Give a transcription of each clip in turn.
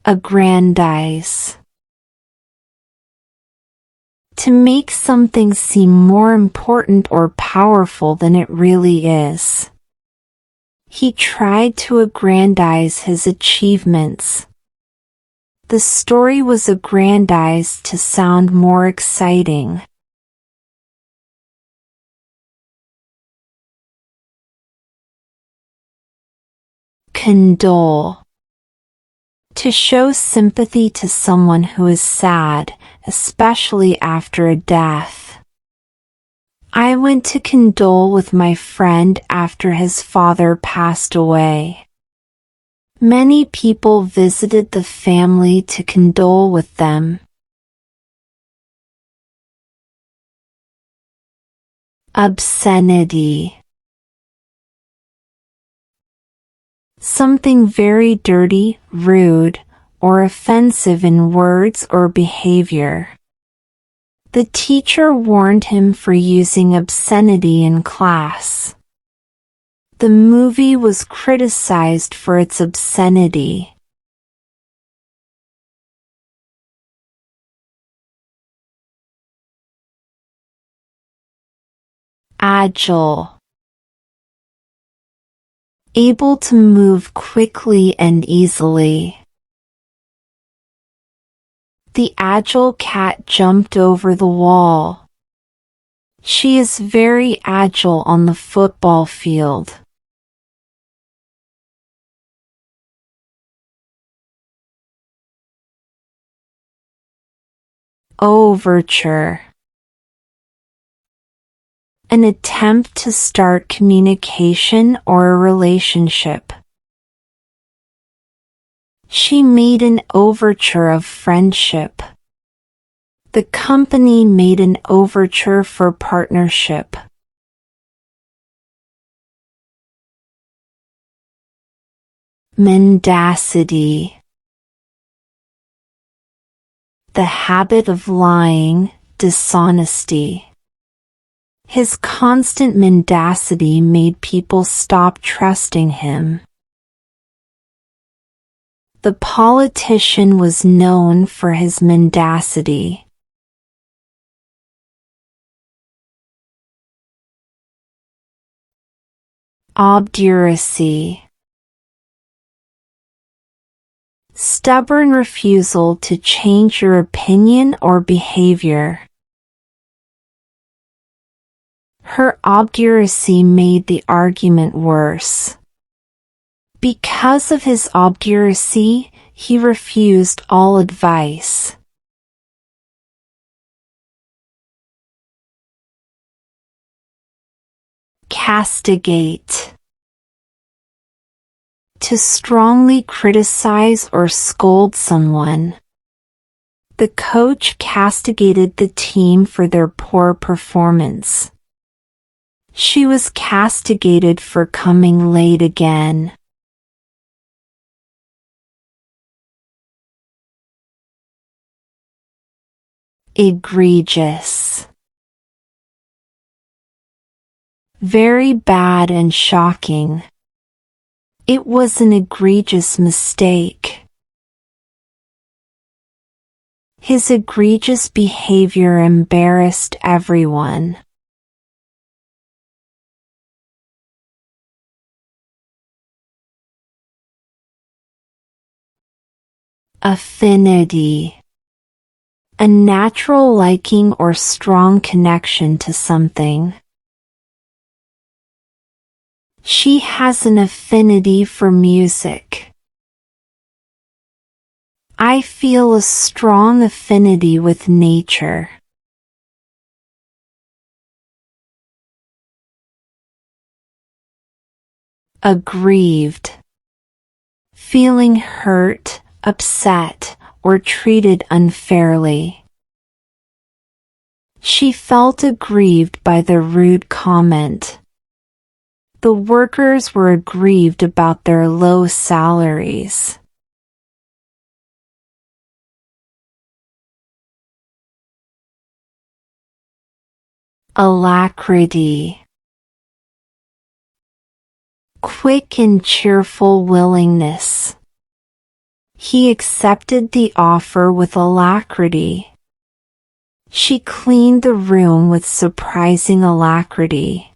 Aggrandize. To make something seem more important or powerful than it really is. He tried to aggrandize his achievements. The story was aggrandized to sound more exciting. Condole. To show sympathy to someone who is sad, especially after a death. I went to condole with my friend after his father passed away. Many people visited the family to condole with them. Obscenity. Something very dirty, rude, or offensive in words or behavior. The teacher warned him for using obscenity in class. The movie was criticized for its obscenity. Agile. Able to move quickly and easily. The agile cat jumped over the wall. She is very agile on the football field. Overture. An attempt to start communication or a relationship. She made an overture of friendship. The company made an overture for partnership. Mendacity. The habit of lying, dishonesty. His constant mendacity made people stop trusting him. The politician was known for his mendacity. Obduracy. Stubborn refusal to change your opinion or behavior. Her obduracy made the argument worse. Because of his obduracy, he refused all advice. Castigate. To strongly criticize or scold someone. The coach castigated the team for their poor performance. She was castigated for coming late again. Egregious. Very bad and shocking. It was an egregious mistake. His egregious behavior embarrassed everyone. Affinity. A natural liking or strong connection to something. She has an affinity for music. I feel a strong affinity with nature. Aggrieved. Feeling hurt, upset, or treated unfairly. She felt aggrieved by the rude comment. The workers were aggrieved about their low salaries. Alacrity. Quick and cheerful willingness. He accepted the offer with alacrity. She cleaned the room with surprising alacrity.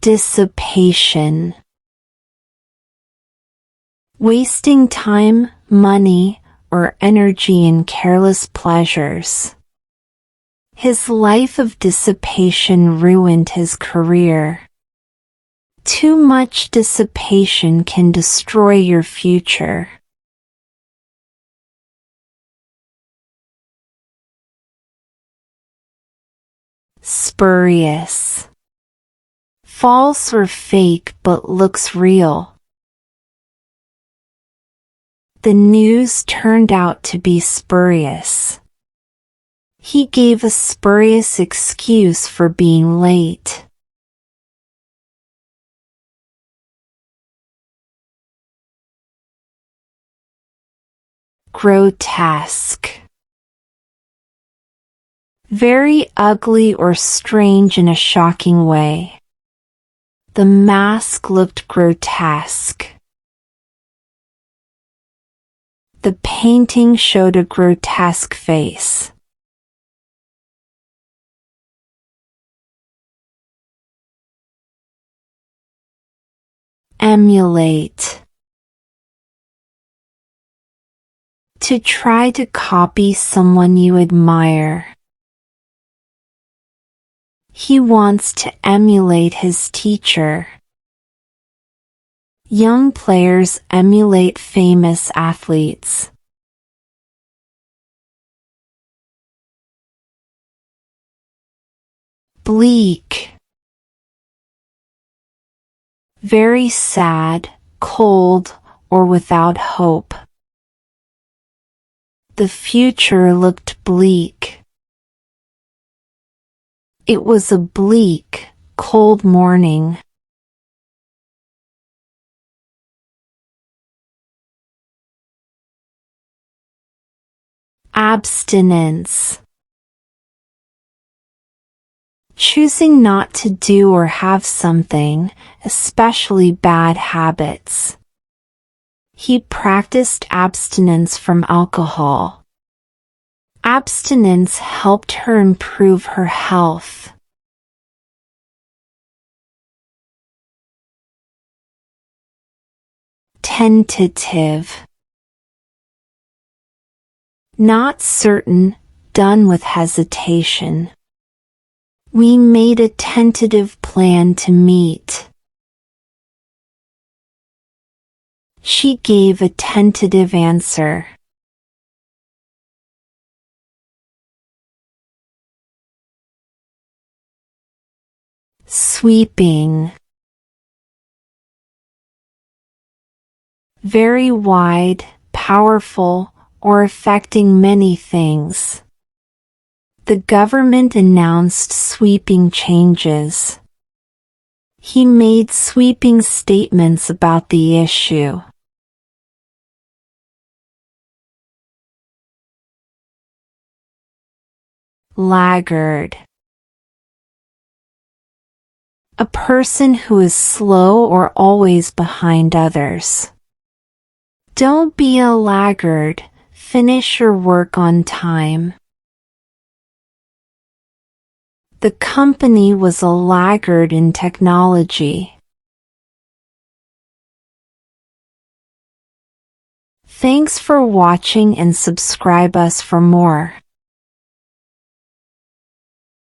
Dissipation. Wasting time, money, or energy in careless pleasures. His life of dissipation ruined his career. Too much dissipation can destroy your future. Spurious. False or fake but looks real. The news turned out to be spurious. He gave a spurious excuse for being late. Grotesque. Very ugly or strange in a shocking way. The mask looked grotesque. The painting showed a grotesque face. Emulate. To try to copy someone you admire. He wants to emulate his teacher. Young players emulate famous athletes. Bleak. Very sad, cold, or without hope. The future looked bleak. It was a bleak, cold morning. Abstinence. Choosing not to do or have something, especially bad habits. He practiced abstinence from alcohol. Abstinence helped her improve her health. Tentative. Not certain, done with hesitation. We made a tentative plan to meet. She gave a tentative answer. Sweeping. Very wide, powerful, or affecting many things. The government announced sweeping changes. He made sweeping statements about the issue. Laggard. A person who is slow or always behind others. Don't be a laggard, finish your work on time. The company was a laggard in technology. Thanks for watching and subscribe us for more.